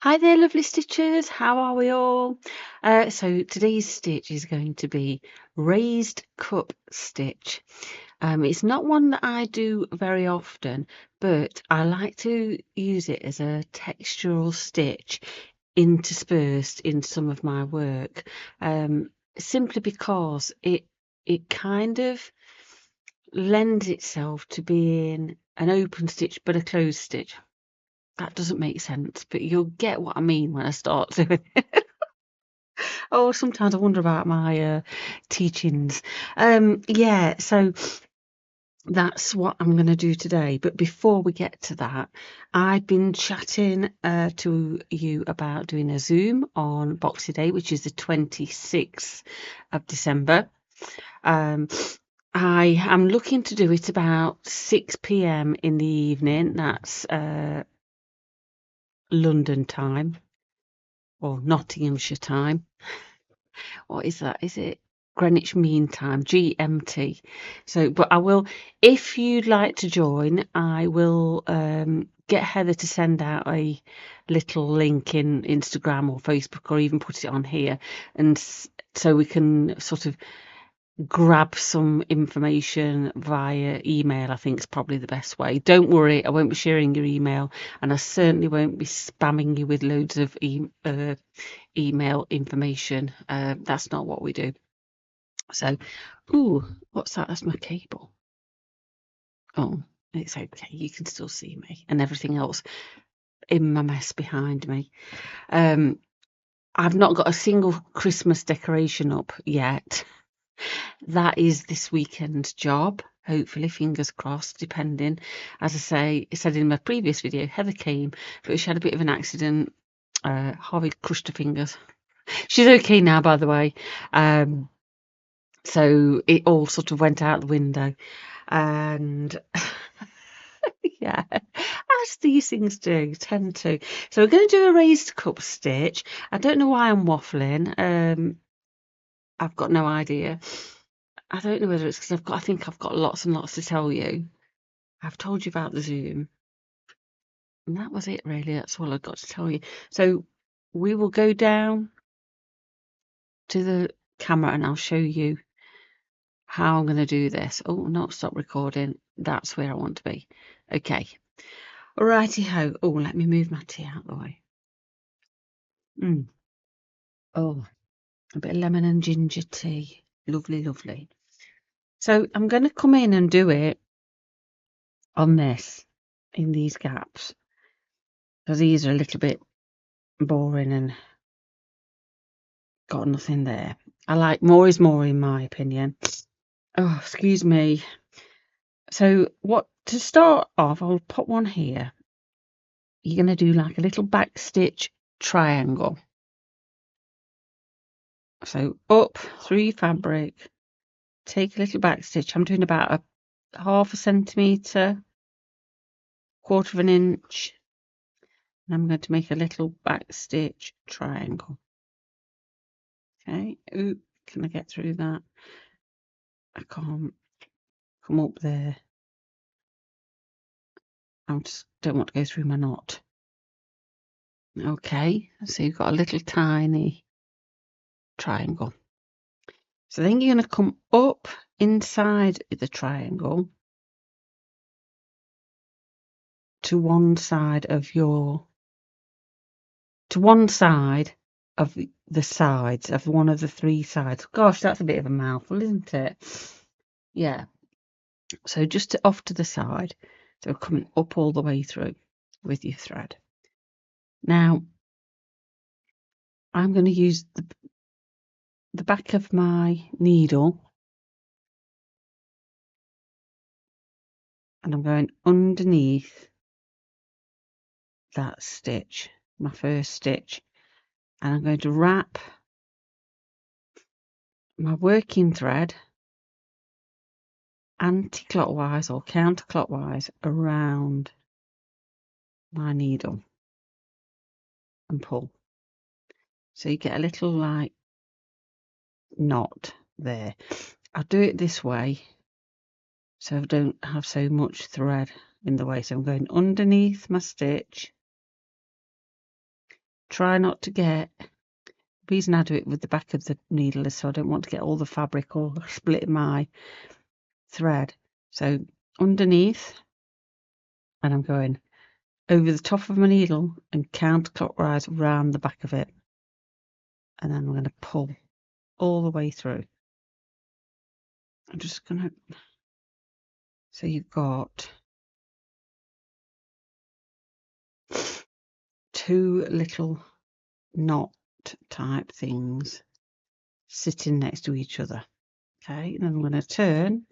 Hi there, lovely stitchers. How are we all? So today's stitch is going to be raised cup stitch. It's not one that I do very often, but I like to use it as a textural stitch interspersed in some of my work, simply because it kind of lends itself to being an open stitch but a closed stitch. That doesn't make sense, but you'll get what I mean when I start doing it. Oh, sometimes I wonder about my teachings. Yeah, so that's what I'm going to do today. But before we get to that, I've been chatting to you about doing a Zoom on Boxing Day, which is the 26th of December. I am looking to do it about 6 p.m. in the evening. That's London time. Or Nottinghamshire time. What is that? Is it Greenwich Mean Time, GMT? So, but I will, if you'd like to join, I will get Heather to send out a little link in Instagram or Facebook, or even put it on here, and so we can sort of grab some information via email. I think is probably the best way. Don't worry, I won't be sharing your email, and I certainly won't be spamming you with loads of email information. That's not what we do. So, ooh, what's that? That's my cable. Oh, it's okay. You can still see me and everything else in my mess behind me. I've not got a single Christmas decoration up yet. That is this weekend's job. Hopefully, fingers crossed, depending. As I said in my previous video, Heather came, but she had a bit of an accident. Harvey crushed her fingers. She's okay now, by the way. So it all sort of went out the window. And yeah, as these things do, tend to. So we're going to do a raised cup stitch. I don't know why I'm waffling. I've got no idea. I don't know whether it's because I think I've got lots and lots to tell you. I've told you about the Zoom. And that was it, really. That's all I've got to tell you. So we will go down to the camera and I'll show you how I'm going to do this. Oh, not stop recording. That's where I want to be. Okay. Righty ho. Oh, let me move my tea out of the way. Oh, a bit of lemon and ginger tea. Lovely, lovely. So I'm going to come in and do it on this, in these gaps, because these are a little bit boring and got nothing there. I like more is more, in my opinion. Oh, excuse me. So to start off, I'll put one here. You're going to do like a little back stitch triangle. So up through your fabric, take a little back stitch. I'm doing about a half a centimetre, quarter of an inch, and I'm going to make a little back stitch triangle. Okay, ooh, can I get through that? I can't come up there. I just don't want to go through my knot. Okay, so you've got a little tiny triangle. So then you're going to come up inside the triangle to one side of the sides of one of the three sides. Gosh, that's a bit of a mouthful, isn't it? Yeah. So just off to the side. So coming up all the way through with your thread. Now, I'm going to use the back of my needle, and I'm going underneath that stitch, my first stitch, and I'm going to wrap my working thread anti-clockwise or counterclockwise around my needle and pull. So you get a little like knot there. I'll do it this way so I don't have so much thread in the way. So I'm going underneath my stitch, try not to get, the reason I do it with the back of the needle is so I don't want to get all the fabric or split my thread. So underneath, and I'm going over the top of my needle and counterclockwise around the back of it. And then I'm going to pull all the way through. I'm just going to, so you've got 2 little knot type things sitting next to each other. Okay, and then I'm going to turn.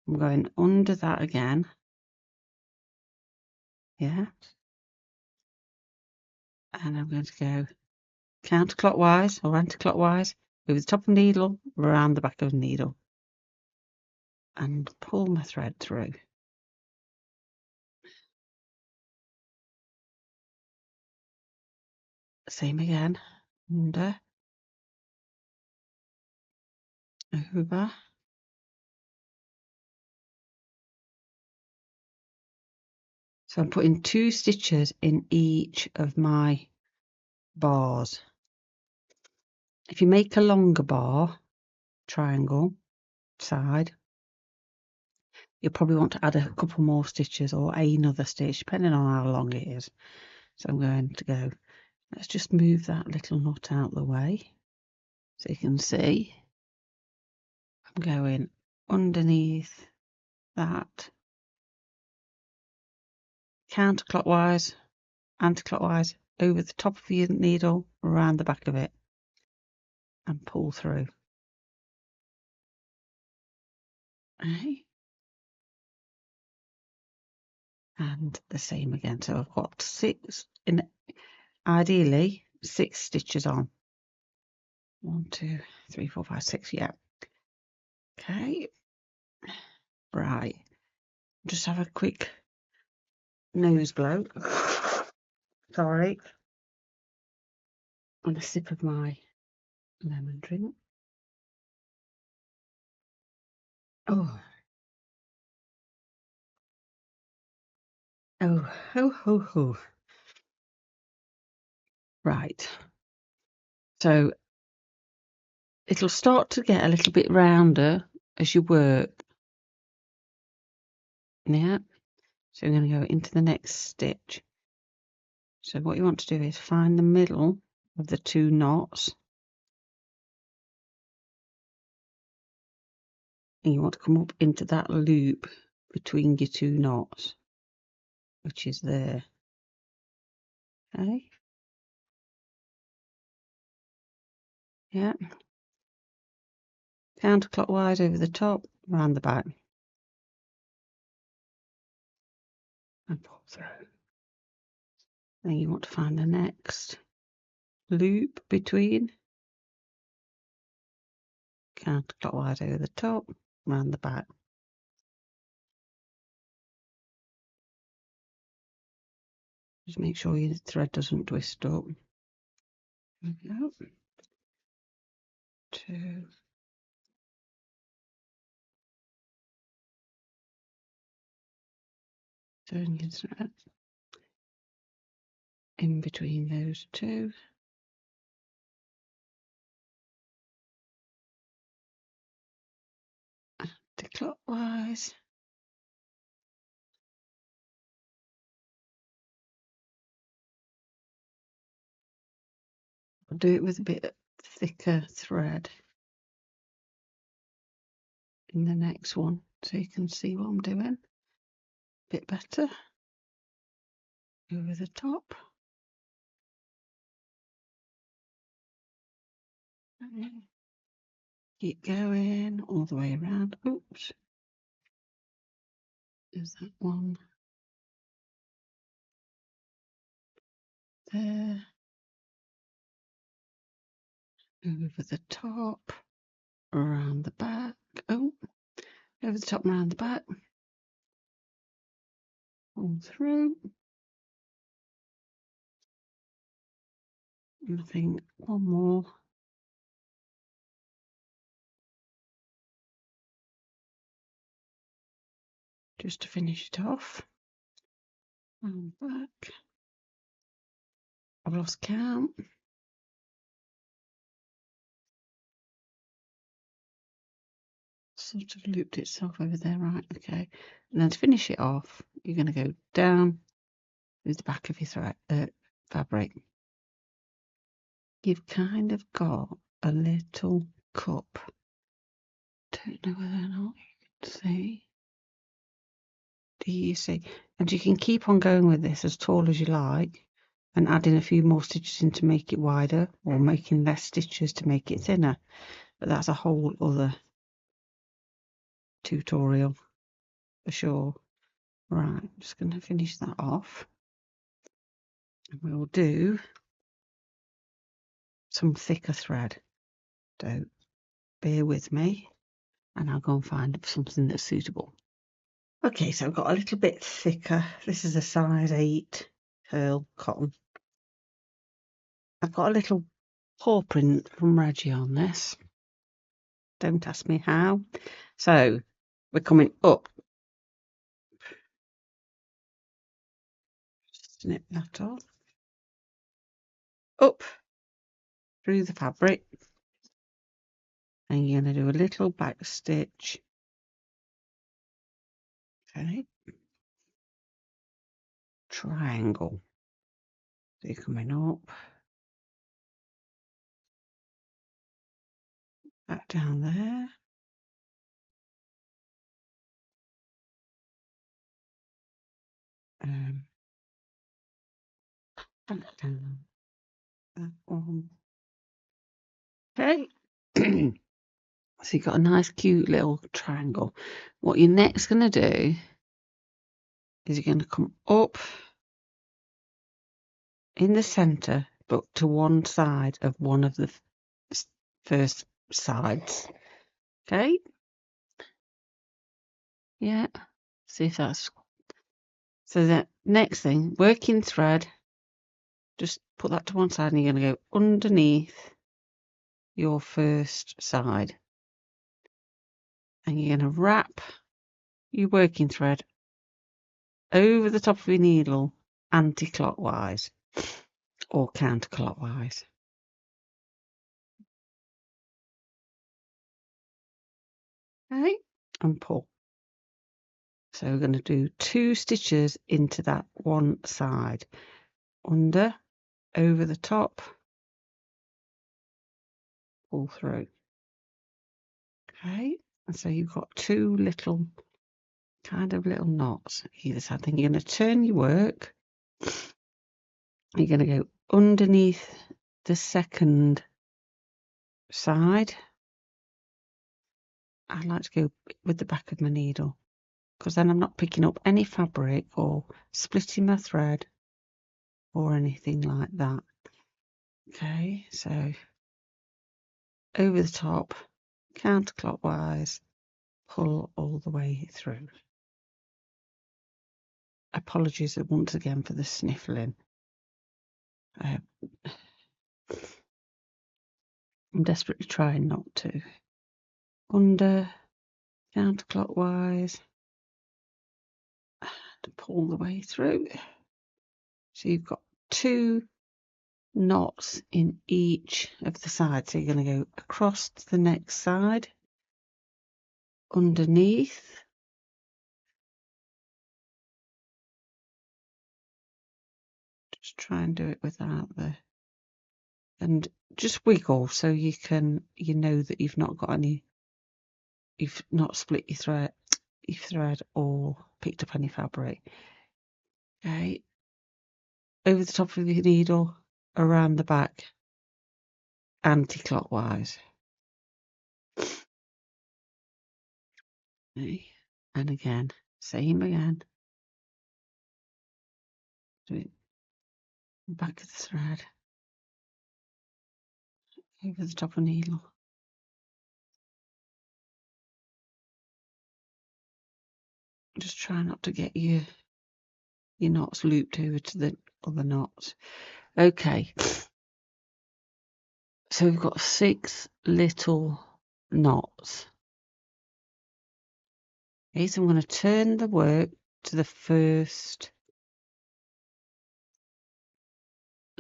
I'm going under that again. Yeah. And I'm going to go counterclockwise or anti-clockwise over the top of the needle, around the back of the needle, and pull my thread through. Same again. Under, over. So I'm putting 2 stitches in each of my bars. If you make a longer bar, triangle, side, you'll probably want to add a couple more stitches or another stitch, depending on how long it is. So I'm going to go, let's just move that little knot out the way so you can see. I'm going underneath that, counterclockwise, anti-clockwise, over the top of your needle, around the back of it, and pull through. Okay. And the same again. So I've got 6 in, ideally 6 stitches on. 1, 2, 3, 4, 5, 6. Yeah. Okay. Right. Just have a quick nose blow. Sorry. And a sip of my lemon drink. Oh. Oh. Ho ho ho. Right. So it'll start to get a little bit rounder as you work. Yeah. So I'm going to go into the next stitch. So what you want to do is find the middle of the 2 knots. And you want to come up into that loop between your 2 knots, which is there. Okay. Yeah. Counterclockwise over the top, round the back, and pull through. Then you want to find the next loop between, counterclockwise over the top, round the back. Just make sure your thread doesn't twist up. There we go. 2. Turn your thread in between those 2. Anti-clockwise. I'll do it with a bit thicker thread in the next one so you can see what I'm doing a bit better. Over the top. Keep going all the way around. Oops. There's that one there. Over the top, around the back. Oh, over the top and around the back. All through. And I think one more. Just to finish it off. And back. I've lost count. Sort of looped itself over there, right? Okay. And then to finish it off, you're going to go down with the back of your fabric. You've kind of got a little cup. Don't know whether or not you can see. Do you see? And you can keep on going with this as tall as you like and adding a few more stitches in to make it wider, or making less stitches to make it thinner. But that's a whole other tutorial for sure. Right, I'm just going to finish that off. And we'll do some thicker thread. Don't bear with me, and I'll go and find something that's suitable. Okay, so I've got a little bit thicker. This is a size 8 pearl cotton. I've got a little paw print from Reggie on this. Don't ask me how. So we're coming up. Snip that off. Up through the fabric. And you're going to do a little back stitch. Okay. Triangle. So you're coming up. Back down there. Back down that one. Okay. So you've got a nice cute little triangle. What you're next going to do is you're going to come up in the centre, but to one side of one of the first sides. Okay? Yeah. See if that's... So the next thing, working thread, just put that to one side and you're going to go underneath your first side. And you're going to wrap your working thread over the top of your needle anti-clockwise or counterclockwise. Okay, and pull. So we're going to do 2 stitches into that one side, under, over the top, pull through. Okay, and so you've got 2 little kind of little knots either side. Then you're going to turn your work. You're going to go underneath the second side. I like to go with the back of my needle, because then I'm not picking up any fabric or splitting my thread or anything like that. Okay, so over the top, counterclockwise, pull all the way through. Apologies once again for the sniffling. I'm desperately trying not to. Under, counterclockwise, and pull the way through. So you've got 2 knots in each of the sides. So you're going to go across to the next side, underneath, just try and do it without the, and just wiggle so you know that you've not got any, you've not split your thread or picked up any fabric. Okay, over the top of your needle, around the back, anti-clockwise. Okay. And again, same again. Do it back of the thread, over the top of the needle. Just try not to get your knots looped over to the other knots. Okay, so we've got 6 little knots. Okay, so I'm going to turn the work to the first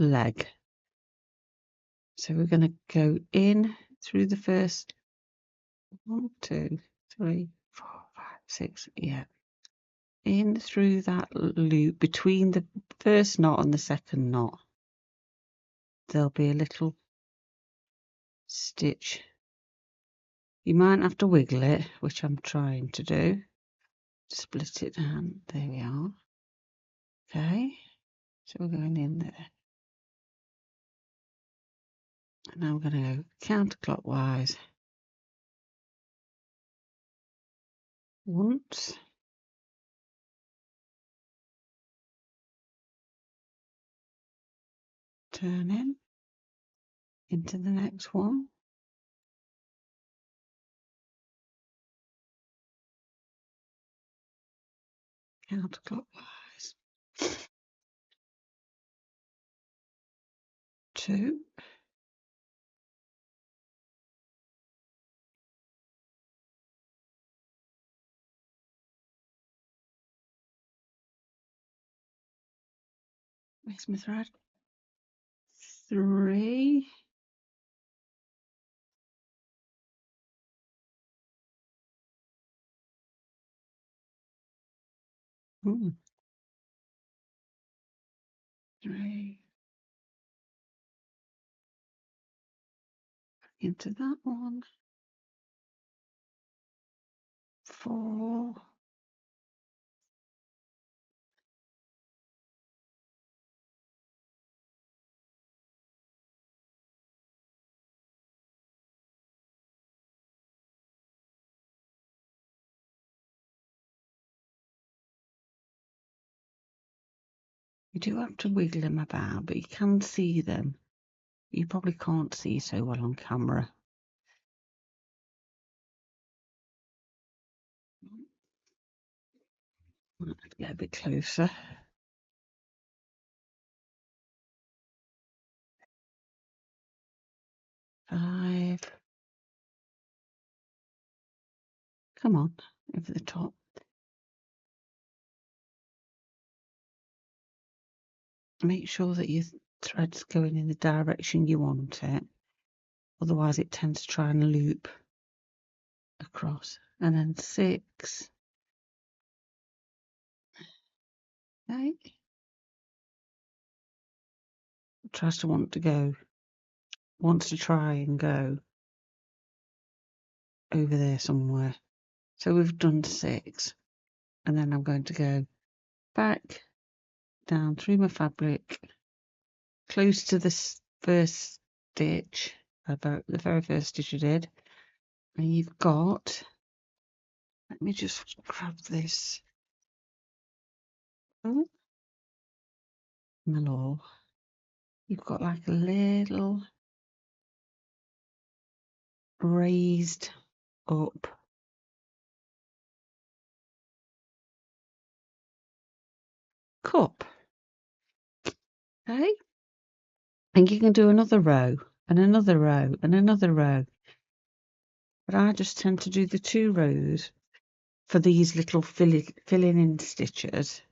leg. So we're going to go in through the first 1, 2, 3, 4, 5, 6, yeah, in through that loop between the first knot and the second knot. There'll be a little stitch. You might have to wiggle it, which I'm trying to do. Split it down. There we are. Okay, so we're going in there. And now we're going to go counterclockwise. Once. Turn in into the next one. Counterclockwise. 2. Where's my thread? 3. Ooh. 3. Into that one. 4. You do have to wiggle them about, but you can see them. You probably can't see so well on camera. Might get a bit closer. 5. Come on, over the top. Make sure that your thread's going in the direction you want it. Otherwise it tends to try and loop across. And then 6. Okay. Wants to try and go over there somewhere. So we've done 6. And then I'm going to go back down through my fabric, close to this first stitch, about the very first stitch I did. And you've got, let me just grab this. Oh, my lord. You've got like a little raised up cup. Okay? And you can do another row and another row and another row. But I just tend to do the 2 rows for these little filling in stitches.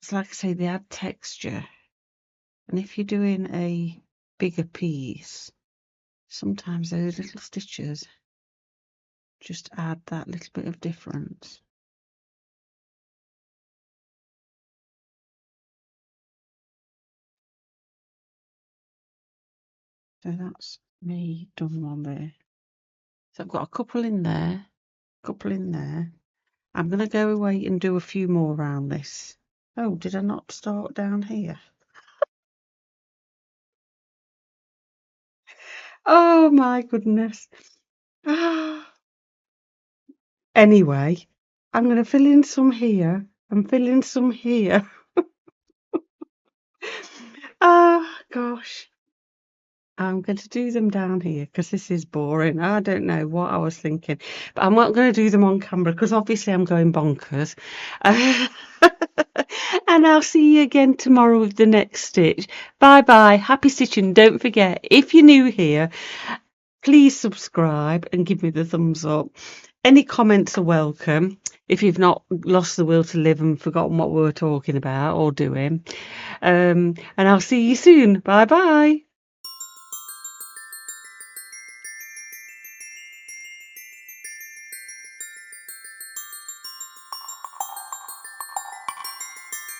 It's like I say, they add texture. And if you're doing a bigger piece, sometimes those little stitches just add that little bit of difference. So that's me done one there. So I've got a couple in there, couple in there. I'm going to go away and do a few more around this. Oh, did I not start down here? Oh my goodness. Anyway, I'm going to fill in some here and fill in some here. Gosh. I'm going to do them down here because this is boring. I don't know what I was thinking, but I'm not going to do them on camera because obviously I'm going bonkers. And I'll see you again tomorrow with the next stitch. Bye bye. Happy stitching. Don't forget, if you're new here, please subscribe and give me the thumbs up. Any comments are welcome. if you've not lost the will to live and forgotten what we were talking about or doing. And I'll see you soon. Bye bye.